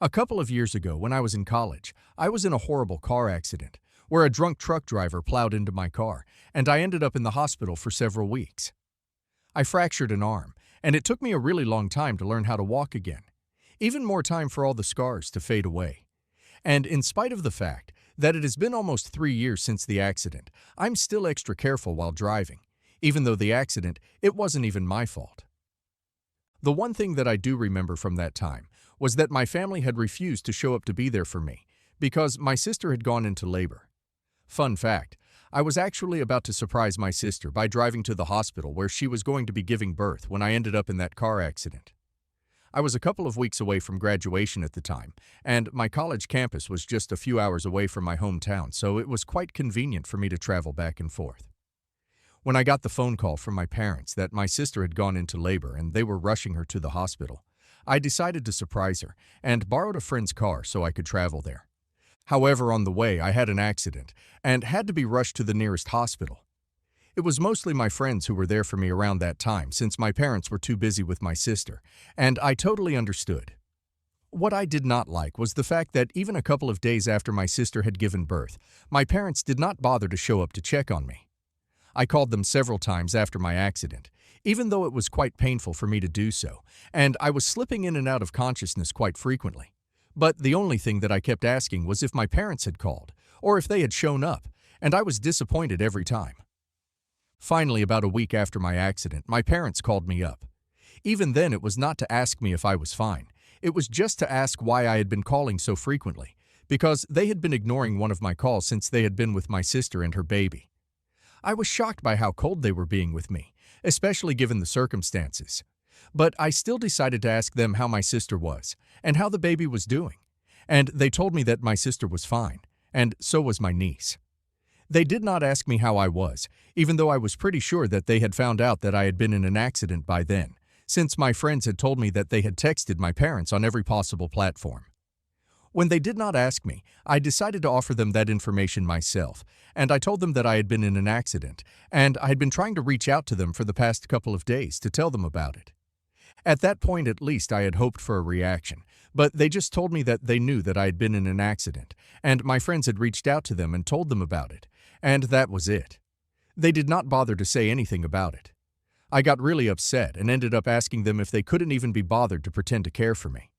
A couple of years ago, when I was in college, I was in a horrible car accident where a drunk truck driver plowed into my car, and I ended up in the hospital for several weeks. I fractured an arm, and it took me a really long time to learn how to walk again. Even more time for all the scars to fade away. And in spite of the fact that it has been almost 3 years since the accident, I'm still extra careful while driving, even though the accident, it wasn't even my fault. The one thing that I do remember from that time was that my family had refused to show up to be there for me because my sister had gone into labor. Fun fact, I was actually about to surprise my sister by driving to the hospital where she was going to be giving birth when I ended up in that car accident. I was a couple of weeks away from graduation at the time, and my college campus was just a few hours away from my hometown, so it was quite convenient for me to travel back and forth. When I got the phone call from my parents that my sister had gone into labor and they were rushing her to the hospital, I decided to surprise her and borrowed a friend's car so I could travel there. However, on the way, I had an accident and had to be rushed to the nearest hospital. It was mostly my friends who were there for me around that time since my parents were too busy with my sister, and I totally understood. What I did not like was the fact that even a couple of days after my sister had given birth, my parents did not bother to show up to check on me. I called them several times after my accident, even though it was quite painful for me to do so, and I was slipping in and out of consciousness quite frequently. But the only thing that I kept asking was if my parents had called, or if they had shown up, and I was disappointed every time. Finally, about a week after my accident, my parents called me up. Even then, it was not to ask me if I was fine. It was just to ask why I had been calling so frequently, because they had been ignoring one of my calls since they had been with my sister and her baby. I was shocked by how cold they were being with me, especially given the circumstances. But I still decided to ask them how my sister was and how the baby was doing. And they told me that my sister was fine, and so was my niece. They did not ask me how I was, even though I was pretty sure that they had found out that I had been in an accident by then, since my friends had told me that they had texted my parents on every possible platform. When they did not ask me, I decided to offer them that information myself, and I told them that I had been in an accident, and I had been trying to reach out to them for the past couple of days to tell them about it. At that point, at least, I had hoped for a reaction, but they just told me that they knew that I had been in an accident, and my friends had reached out to them and told them about it, and that was it. They did not bother to say anything about it. I got really upset and ended up asking them if they couldn't even be bothered to pretend to care for me.